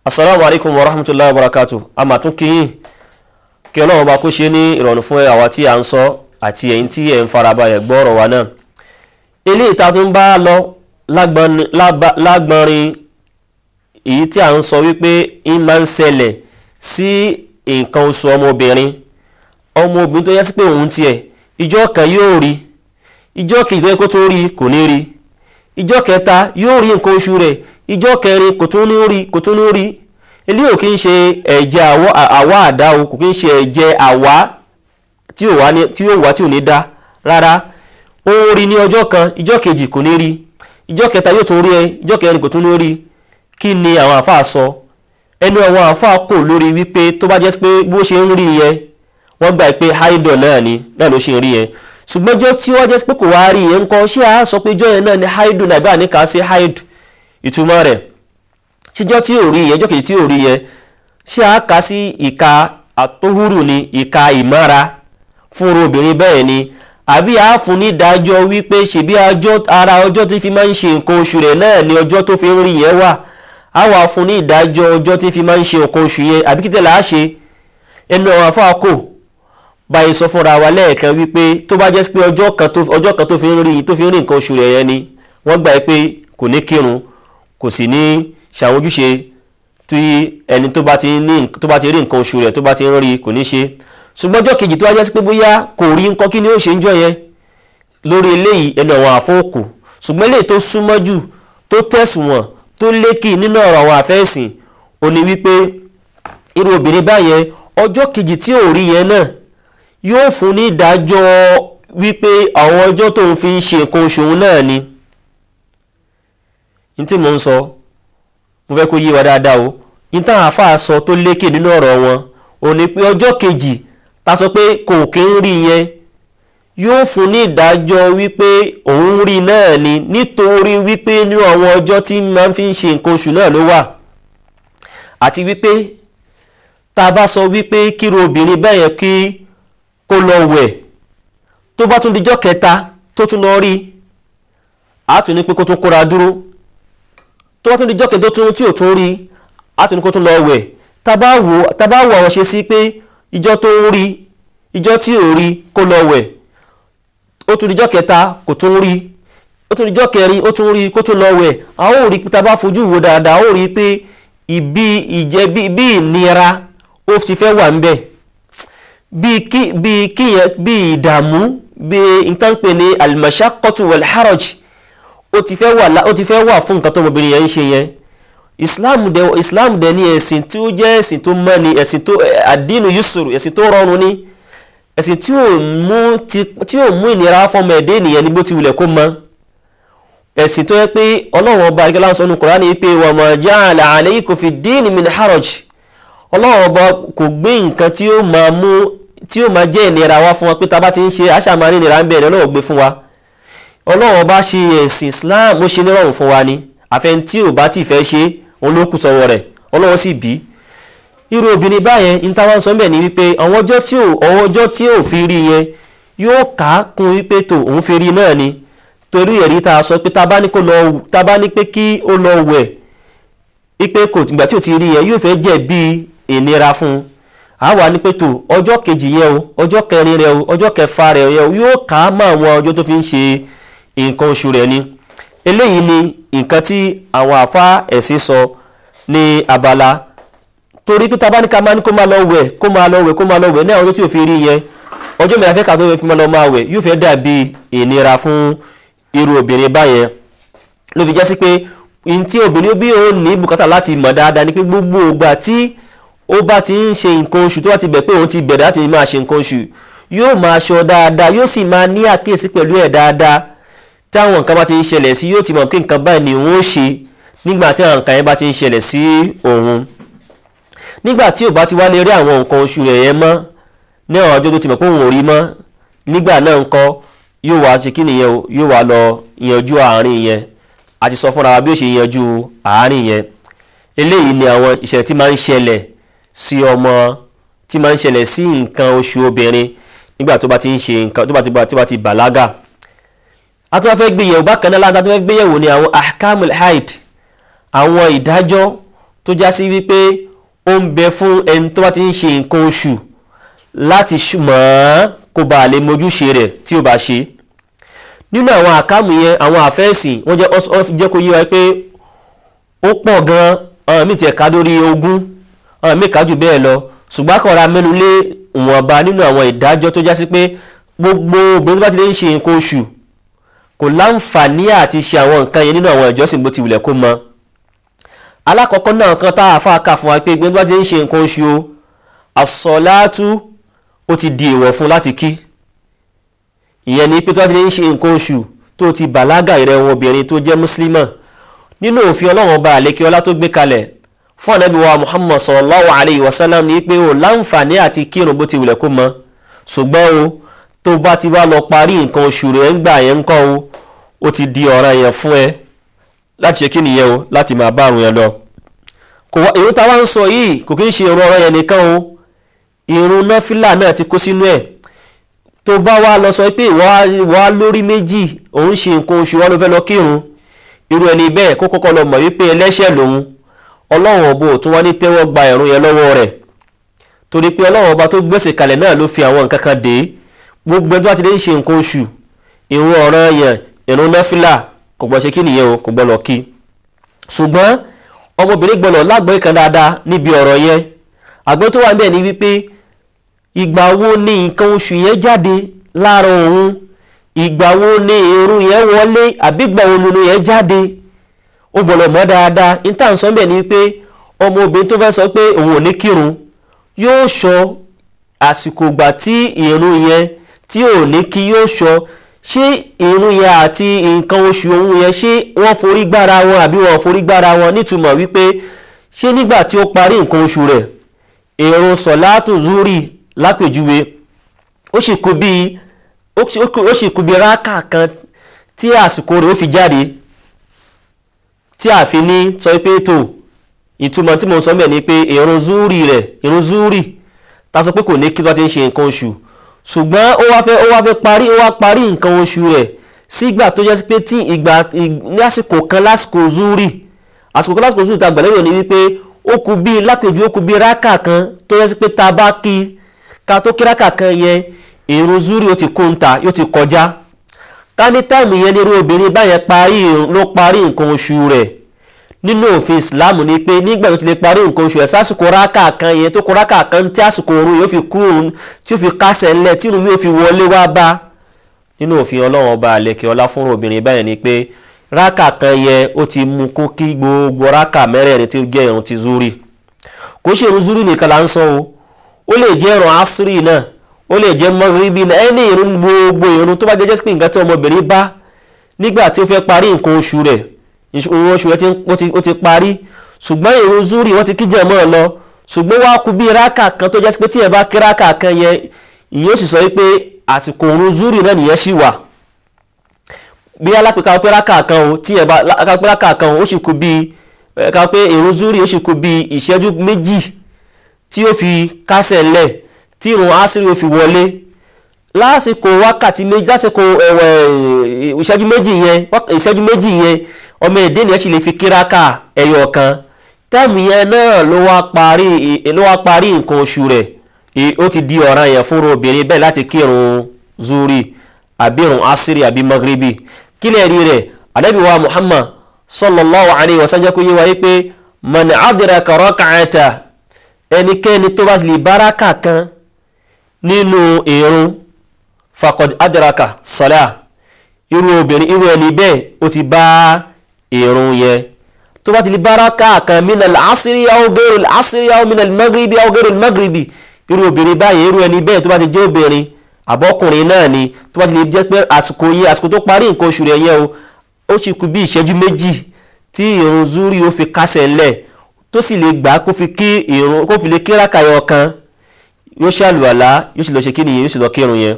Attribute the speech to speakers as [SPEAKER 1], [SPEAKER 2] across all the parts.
[SPEAKER 1] Assalamu alaikum wa rahmatullahi wa barakatuh. A máa tún kíyìn kí Ọlọ́run bá kó ṣe ní ìrọ̀rùn fún àwa tí a ń sọ àti ẹ̀yin tí ẹ ń farabalẹ̀ gbọ́ ọ̀rọ̀ wa náà. Eléyìí tá tún bá lọ lágbọ́nrin èyí tí a ń sọ wípé ń máa ń ṣẹlẹ̀ sí nǹkan oṣù ọmọbìnrin tó yẹ sí pé òun tiẹ̀ ìjọ́ kan yóò rí, ìjọ́ kejì tó yẹ kó tó rí kò ní rí, ìjọ́ kẹta yóò rí nǹkan oṣù rẹ̀, ìjọ́ kẹrin kò tún ní rí. Eléyìí ò kí ń ṣe ẹ̀jẹ̀ àwa àdá o, kò kí ń ṣe ẹ̀jẹ̀ àwa tí ó wà tí ò ní dá rárá. Ó ń rí ní ọjọ́ kan, ìjọ́ kejì kò ní rí, ìjọ́ kẹta yóò tún rí ìjọ́ kẹrin kò tún ní rí. Kí ni àwọn àfáà sọ? Ẹnu àwọn àfáà kò lórí wípé tó bá jẹ́ pé bó ṣe ń rí yẹn wọ́n gbà pé haidọ̀ náà ló ṣe ń rí yẹn. Ṣùgbọ́n jọ́ tí wọ́n jẹ́ pé kò wá rí yẹn ńkọ́, ṣé a sọ pé jọ́ yẹn náà ni haidọ̀ náà gbà ní ká sí haidọ̀? Ìtumọ̀ rẹ̀ ṣíjọ́ tí ò rí yẹn, jọ́ kejì tí ò rí yẹn, ṣé a kà sí ìka àtóhùrù ni, ìka ìmára fún obìnrin bẹ́ẹ̀ ni, àbí a fún ní ìdájọ́ wípé ṣebí ara ọjọ́ tí fi máa ń ṣe nǹkan oṣù rẹ̀ náà ni ọjọ́ tó fi ń rí yẹn wà, a wà fún ní ìdájọ́ ọjọ́ tí fi máa ń ṣe nǹkan oṣù yẹn, àbí kí tẹ́lẹ̀ á ṣe? Ẹnu àwọn afáàkò báyìí sọ fúnra wa lẹ́ẹ̀kan wípé tó bá jẹ́ pé ọjọ́ kan tó fi ń rí nǹkan oṣù rẹ̀ yẹn ni, wọ́n gbà pé kò ní kírun, kò sì ní ṣàwọn ojúṣe tí ẹni tó bá ti rí nǹkan oṣù rẹ̀ tó bá ti ń rí kò ní ṣe. Ṣùgbọ́n ọjọ́ kejì tó wá jẹ́ sí pé bóyá kò rí nǹkan, kí ni ó ṣe ń jọ yẹn? Lórí eléyìí ẹnu àwọn àfọ́ọ̀kù. Ṣùgbọ́n eléyìí tó súnmọ́ jù, tó tẹ̀sùnwọ̀n, tó lékì nínú ọ̀rọ̀ àwọn àfẹ́sìn ó ní wípé irú obìnrin báyẹn ọjọ́ kejì tí ò rí yẹn náà yóò fún ní ìdájọ́ wípé àwọn ọjọ́ tó ń fi ń ṣe nǹkan oṣù náà ni. Ní tí mò ń sọ mo fẹ́ kó yé wa dáadáa o. Ní táwọn àfáà sọ tó lékè nínú ọ̀rọ̀ wọn ò ní pé ọjọ́ kejì ta sọ pé kò kí ń rí yẹn yóò fún ní ìdájọ́ wípé òun rí náà ni, nítorí wípé nínú àwọn ọjọ́ tí máa ń fi ń ṣe nǹkan oṣù náà ló wà. Àti wípé tá bá sọ wípé kíru obìnrin bẹ́yẹn kí kó lọ wẹ̀, tó bá tún dijọ́ kẹta tó tún lọ rí, á tún ní pé kó tún kóra dúró, tó bá tún dijọ́ kẹta tí ò tún rí, á tún ní kó tún lọ wẹ̀. Tá bá wo àwọn ṣe sí pé ìjọ́ tó ń rí, ìjọ́ tí ò rí kó lọ wẹ̀, ó tún dijọ́ kẹta kò tún rí, ó tún dijọ́ kẹrin ó tún rí kó tún lọ wẹ̀. A ó rí pé tá bá fojú wo dáadáa, ó rí pé bí ìnira ó ti fẹ́ wà ńbẹ̀, bí ìdààmú, bí nǹkan pè ní al-mashaqqatu wal-haraj ó ti fẹ́ wà fún nǹkan tó ọmọbìnrin yẹn ń ṣe yẹn. Islam dẹ̀ ní ẹ̀sìn tí ó jẹ́ ẹ̀sìn tó mọ́ ni, ẹ̀sìn tó ad-dinu yusru, ẹ̀sìn tó rọrùn ni, ẹ̀sìn tí ò mú ìnira fọmọ ẹ̀dẹ́ ènìyàn ní bó ti wulẹ̀ kó mọ́. Ẹ̀sìn tó yẹ pé Ọlọ́run ọba ìgbàlá sọ nínú Kùránì pé wa ma ja'ala alaykum fi ddini min haraj. Ọlọ́run ọba kò gbé nǹkan tí ó máa jẹ́ ìnira wá fún wa pé tá bá ti ń ṣe àṣà máa ní ìnira ń bẹ̀rẹ̀ Ọlọ́run gbé fún wa. Ọlọ́run ọba ṣe ẹ̀sìn Islam ó ṣe nírọ̀rùn fún wa ni, àfẹn tí ò bá ti fẹ́ ṣe òun ló kù sọ́wọ́ rẹ̀, Ọlọ́run sì bí. Irú obìnrin báyẹn ní táwọn sọ bẹ́ẹ̀ ni wípé àwọn ọjọ́ tí ò fi rí yẹn yóò kà kún wípé tó òun fi rí náà ni. Torí ẹ̀rí tá a sọ pé tá bá ní pé kí ó lọ wẹ̀ wípé kò ìgbà tí ò ti rí yẹn yóò fẹ́ jẹ́ bí ìnira fún un. A wà ní pé tó ọjọ́ kejì yẹn o, ọjọ́ kẹrin rẹ̀ o, ọjọ́ kẹfà rẹ̀ yẹn o, yóò kà mọ́ àwọn ọjọ́ tó fi ń ṣe nǹkan oṣù rẹ̀ ni. Eléyìí ni nǹkan tí àwọn àfá ẹ̀sìn sọ ní abala. Torí pé tá bá ní ká máa ní kó máa lọ wẹ̀ ní àwọn ọjọ́ tí ò fi rí yẹn, ọjọ́ mẹ́ta fẹ́ ká tó fi máa wẹ̀ yóò fẹ́ dàbí ìnira fún irú obìnrin báyẹn. Ló fi jẹ́ sí pé tí obìnrin bí ó ní bùkátà láti mọ̀ dáadáa ni pé gbogbo ìgbà tí ó bá ti ń ṣe nǹkan oṣù tó bá ti bẹ̀ pé òun ti bẹ̀rẹ̀ láti máa ṣe nǹkan oṣù, yóò máa ṣọ́ dáadáa, yóò sì máa ní àkíyèsí pẹ̀lú ẹ̀ dáadáa. Táwọn nǹkan bá ti ń ṣẹlẹ̀ sí yóò ti mọ̀ pé nǹkan báyìí ni òun ó ṣe nígbà tí àwọn nǹkan yẹn bá ti ń ṣẹlẹ̀ sí òun. Nígbà tí ò bá ti wá lè rí àwọn nǹkan oṣù rẹ̀ yẹn mọ́ ní àwọn ọjọ́ tó ti mọ̀ pé òun ò rí mọ́, nígbà náà ńkọ́ yóò wá ṣe kí nìyẹn o, yóò wá lọ yanjú àárín yẹn. A ti sọ fúnra wa bí ó ṣe yanjú àárín yẹn. Eléyìí ni àwọn ìṣẹ̀lẹ̀ tí máa ń ṣẹlẹ̀ sí ọmọ, tí máa ń ṣẹlẹ̀ sí nǹkan oṣù obìnrin nígbà tó bá ti ń ṣe nǹkan, tó bá ti bàlágà. A tún wá fẹ́ gbéyẹ̀wò bákan náà láti fẹ́ gbéyẹ̀wò ní àwọn ahkamul haid, àwọn ìdájọ́ tó já sí wípé ó ń bẹ fún ẹni tó bá ti ń ṣe nǹkan oṣù láti ṣùmọ́ kó bá lè mójúṣe rẹ̀ tí ó bá ṣe. Nínú àwọn àkámù yẹn àwọn àfẹ́sìn wọ́n jẹ́ kó yé wa pé ó pọ̀ gan, àwọn míì tiẹ̀ ká lórí 20, àwọn míì ká jù bẹ́ẹ̀ lọ, ṣùgbọ́n kọ́ra mẹ́nu lé ìwọ̀nba nínú àwọn ìdájọ́ tó já sí pé gbogbo obìnrin tó bá ti lè ń ṣe nǹkan oṣù kò láǹfààní àti ṣe àwọn nǹkan yẹn nínú àwọn ìjọsìn bó ti wùlẹ̀ kó mọ. Alákọ̀ọ́kọ́ náà kan tá a fà kà fún wa pé gbogbo tó bá ti lè ń ṣe nǹkan oṣù o as-salatu ó ti di èèwọ̀ fún láti kí. Ìyẹn ni pé tó bá ti lè ń ṣe nǹkan oṣù tó ti bàlágà rẹ̀ wọn obìnrin tó jẹ́ mùsùlùmá nínú òfin Ọlọ́run ọba àlékè ọlá tó gbé kalẹ̀ fún Ànábì wa Muhammad sallallahu alayhi wa sallam ní pé o láǹfààní àti kírun bó ti wùlẹ̀ kó mọ, ṣùgbọ́n o tó bá ti wá lọ parí nǹkan oṣù rẹ̀ ń gbà yẹn ń kọ́ o ti di ọ̀ràn yẹn fún ẹ láti ṣe kí nìyẹn o láti máa bá àrùn yẹn lọ. Ìrun tá a wá ń sọ yìí kò kí ń ṣe ìrun ọ̀ràn yẹn nìkan o, ìrun náfìlà náà ti kó sínú ẹ̀. Tó bá wá lọ sọ pé wá lórí méjì òun ṣe nǹkan oṣù wá ló fẹ́ lọ kírun, irú ẹni bẹ́ẹ̀ kó kọ́kọ́ lọ mọ̀ wípé ẹlẹ́ṣẹ̀ lòun, Ọlọ́run ọba ò tún wá ní tẹ́wọ́ gba ìrun yẹn lọ́wọ́ rẹ̀, torí pé Ọlọ́run ọba tó gbèsè kalẹ̀ náà ló fi àwọn nǹkan kan dé. Gbogbo ẹni tó bá ti lè ṣe nǹkan oṣù, ìrun ọ̀ràn yẹn, ìrun náfìlà kò gbọ́ ṣe kí nìyẹn o, kò gbọ́ lọ kí. Ṣùgbọ́n ọmọbìnrin gbọ́dọ̀ lágbọ́n kan dáadáa níbi ọ̀rọ̀ yẹn. Àgbọ́n tó wà níbẹ̀ ni wípé ìgbà wo ni nǹkan oṣù yẹn jáde lára òun, ìgbà wo ni ìrun yẹn wọlé àbí ìgbà wo nínú yẹn jáde, ó gbọ́dọ̀ mọ̀ dáadáa. Ìta ń sọ bẹ́ẹ̀ ni wípé ọmọbìnrin tó fẹ́ sọ pé òun ò ní kírun yóò sọ àsìkò ìgbà tí ìrun yẹn tí ò ní kí yóò sọ ṣé ìrun yẹn àti nǹkan oṣù òun yẹn ṣé wọ́n forí gbára wọn àbí wọ́n forí gbára wọn, nítumọ̀ wípé ṣé nígbà tí ó parí nǹkan oṣù rẹ̀ ìrun sọ̀látù zúrì lápèjúwe ó sì kú bí rákà kan tí àsìkò rẹ̀ ó fi jáde, tí a fi ní sọ pé tó ìtumọ̀ tí mo sọ mẹ́ ni pé ìrun zúrì ta sọ pé kò ní kí tó bá ti ń ṣe nǹkan oṣù, ṣùgbọ́n ó wá parí nǹkan oṣù rẹ̀ sígbà tó jẹ́ sí pé tí ní àsìkò kan lásìkò zúrì ta gbàlérò ní wípé ó kù bí lápèjú ó kù bí rákà kan tó jẹ́ sí pé ta bá kí ká tó kí rákà kan yẹn ìrun zúrì ó ti kó ń ta yóò ti kọjá. Ká ní táìmù yẹn ní irú obìnrin báyẹn ló parí nǹkan oṣù rẹ̀ nínú òfin Islam ni pé nígbà tó ti lè parí nǹkan oṣù ẹ̀ sásìkò rákà kan yẹn tó kó rákà kan tí àsìkò òru yóò fi kú òun tí ó fi kásẹ̀ ńlẹ̀ tí irun mi ò fi wọlé wá bá. Nínú òfin Ọlọ́run ọba àlekè ọlá fún obìnrin báyẹn ni pé rákà kan yẹn ó ti mú kó kí gbogbo rákà mẹ́rẹ̀ẹ̀rin tí ó jẹ́ ìrun ti zúrì. Kò ṣe ìrun zúrì nìkan là ń sọ o, ó lè jẹ́ ìrun asiri náà, ó lè jẹ́ magribi náà, ẹni ìrun gbogbo ìrun tó bá jẹ́ pé nǹkan tí ọmọbìnrin bá nígbà tí ó fẹ́ parí nǹkan oṣù rẹ̀, ìrun oṣù rẹ̀ ó ti parí, ṣùgbọ́n ìrun zúrì wọ́n ti kí jẹ́ mọ́ ọ lọ, ṣùgbọ́n wá kú bí rákà kan tó jẹ́ pé tí ẹ bá kí rákà kan yẹn ìyẹn ó sì sọ wípé àsìkò ìrun zúrì náà nìyẹn sì wà. Bí alápèká pé rákà kan o tí ẹ bá pé rákà kan ó sì kú bí ká pé ìrun zúrì ó sì kú bí ìṣẹ́jú méjì tí ó fi kásẹ̀ ńlẹ̀ tí ìrun asiri ó fi wọlé. Lásìkò wákàtí méjì, lásìkò ìṣẹ́jú méjì yẹn ọmọ èdè ni ẹ sì lè fi kíráka ẹyọ kan. Táìmù yẹn náà ló wá parí nǹkan oṣù rẹ̀, ó ti di ọ̀ràn yẹn fún obìnrin bẹ́ẹ̀ láti kírun zuri àbí ìrun asiri àbí magribi. Kí lè rí rẹ̀? Ànábì wa Muhammad sallallahu alayhi wa sallam kó yé wa pé man adraka rak'ata, ẹnikẹ́ni tó bá lè báraka kan nínú ìrun faqad adraka salah, irú ẹni bẹ́ẹ̀ ó ti bá ìrun yẹn. Tó bá ti lè báraka kan min al-asri aw ghayr al-asri aw min al-maghribi aw ghayr al-maghribi, irú obìnrin báyìí irú ẹni bẹ́ẹ̀ tó bá ti jẹ́ obìnrin àbọ́kùnrin náà ni tó bá ti lè jẹ́ pé àsìkò tó parí nǹkan oṣù rẹ̀ yẹn ó sì kù bí ìṣẹ́jú méjì tí ìrun zuri ó fi kásẹ̀ ńlẹ̀ tó sì lè gbà kó fi lè kí rákà yọ kan, yóò ṣàlùwàlá yóò sì lọ ṣe kíni yóò sì lọ kírun yẹn.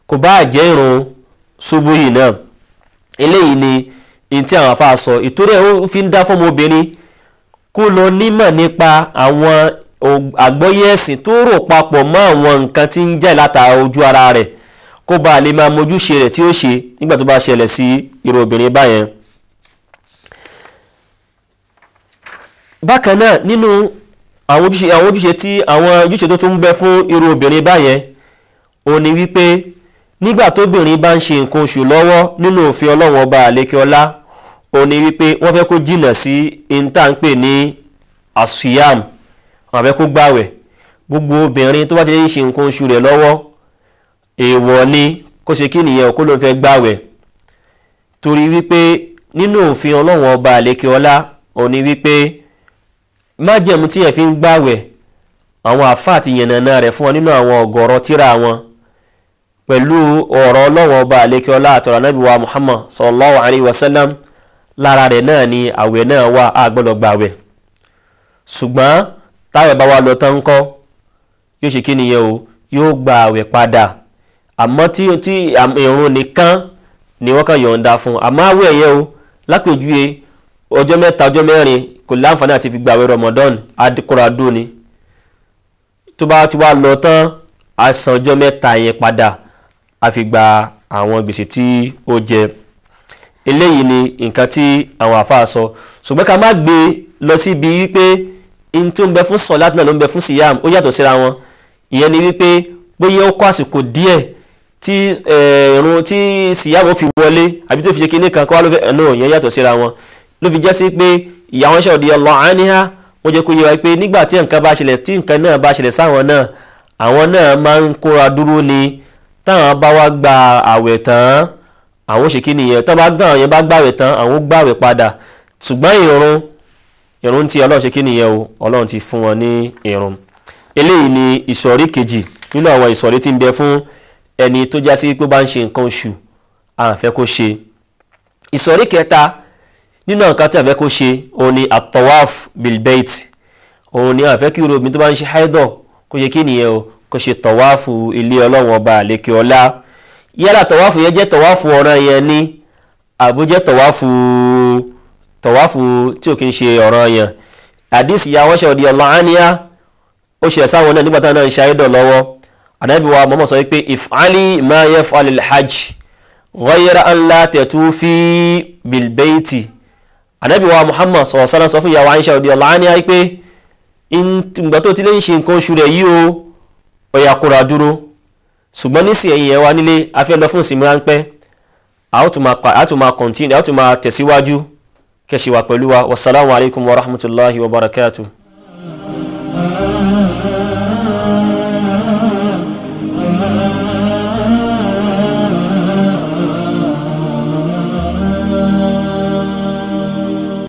[SPEAKER 1] Kò bá jẹ́ ìrun ṣubúhì náà. Eléyìí ni in tí àwọn afá sọ, ìtorí ẹ̀ ó fi ń dá fọ́mọ obìnrin kó lọ nímọ̀ nípa àwọn àgbọ́yé ẹ̀sìn tó rò papọ̀ mọ́ àwọn nǹkan tí ń jẹ́ látara ojú ara rẹ̀ kó bá lè máa mójúṣe rẹ̀ tí ó ṣe nígbà tó bá ṣẹlẹ̀ sí irú obìnrin báyẹn. bákan náà nínú àwọn ojúṣe tí àwọn ojúṣe tó tún bẹ fún irú obìnrin báyẹn ó ní wípé nígbà tóbìnrin bá ń ṣe nǹkan oṣù lọ́wọ́ nínú òfin Ọlọ́run ọba àlékeọlá ó ní wípé wọ́n fẹ́ kó jìnnà sí ìta ń pè ní asiyam, wọ́n fẹ́ kó gbàwẹ̀. gbogbo obìnrin tó bá ti ń ṣe nǹkan oṣù rẹ̀ lọ́wọ́ èèwọ̀ ni kó ṣe kí nìyẹn kó ló ń fẹ́ gbàwẹ̀, torí wípé nínú òfin Ọlọ́run ọba àlékeọlá ó ní wípé májẹ̀mú tí yẹn fi ń gbàwẹ̀ àwọn àfáà àti yànnàná rẹ̀ fún wọn nínú àwọn ọ̀gọ̀rọ̀ tírà wọn pẹ̀lú ọ̀rọ̀ Ọlọ́run ọba àlékeọlá àtọ̀rọ̀ Ànábì wa Muhammad sallallahu alayhi wa sallam. lára rẹ̀ náà ni àwẹ̀ náà wà, a gbọ́dọ̀ gbàwẹ̀. ṣùgbọ́n táwẹ̀ bá wà lọ tán ńkọ́ yóò ṣe kí nìyẹn o, yóò gba àwẹ̀ padà. àmọ́ tí ìrun nìkan ni wọ́n kàn yọ̀ǹda fún, àmọ́ àwẹ̀ yẹn o lápèjúwe ọjọ́ mẹ́ta ọjọ́ mẹ́rin kò láǹfààní àti fi gbàwẹ̀ Ramadan adikoradó ni. tó bá ti wá lọ tán a san ọjọ́ mẹ́ta yẹn padà a fi gba àwọn gbèsè tí ó jẹ. eléyìí ni nǹkan tí àwọn àfáà sọ. ṣùgbọ́n ká má gbé lọ síbi wípé in tó ń bẹ fún sọ̀láàtì náà ló ń bẹ fún síyàm, ó yàtọ̀ síra wọn. ìyẹn ni wípé bóyá ó kó àsìkò díẹ̀ tí ìrun tí síyàm ó fi wọlé àbí tó fi ṣe kíní kan kó wá ló fẹ́ ẹ̀nà ìyẹn yàtọ̀ síra wọn. ló fi jẹ́ sí pé ìyá wọn ṣe radiyallahu anha wọ́n jẹ́ kó yé wa pé nígbà tí nǹkan náà bá ṣẹlẹ̀ sáwọn náà, àwọn náà máa ń kóra dúró ni. táwọn bá wá gba àwẹ̀ tán àwọn ṣe kí nìyẹn, tó bá gbà yẹn bá gbàwẹ̀ tán àwọn ó gbàwẹ̀ padà. ṣùgbọ́n ìrun tí Ọlọ́run ṣe kí nìyẹn o, Ọlọ́run ti fún wọn ní ìrun. eléyìí ni ìsọ̀rí kejì nínú àwọn ìsọ̀rí tí ń bẹ fún ẹni tó já sí pé bá ń ṣe nǹkan oṣù a fẹ́ kó ṣe. ìsọ̀rí kẹta nínú nǹkan tí a fẹ́ kó ṣe òun ni at-tawaf bil-bayt. òun ni a fẹ́ kí obìnrin tó bá ń ṣe haidọ̀ kó ṣe kí nìyẹn o, kó ṣe tọ̀wáfù ilé Ọlọ́run ọba àlékeọlá. yálà tọ̀wáfù yẹn jẹ́ tọ̀wáfù ọ̀ranyàn ni àbó jẹ́ tọ̀wáfù tí ò kí ń ṣe ọ̀ranyàn. àdìsí ya wọ́n ṣe radiyallahu anha ó ṣe sáwọn náà nígbà táwọn náà ń ṣe haidọ̀ lọ́wọ́. Ànábì wa Muhammad sọ wípé if'ali ma yaf'alul hajj ghayra an la tatufi bil-bayti. Ànábì wa Muhammad sọ fún ìyàwó Aisha radiyallahu anha wípé ìgbà tó ti lè ń ṣe nǹkan oṣù rẹ̀ yìí o ó yá kóra dúró. ṣùgbọ́n nísìnyí ẹ̀yin ẹ̀ wá nílé a fẹ́ lọ fún ìsinmi ráńpẹ́, a ó tún máa tẹ̀síwájú. kẹ́ṣíwá pẹ̀lú wa. wassalamu alaikum wa rahmatullahi wa barakatuh.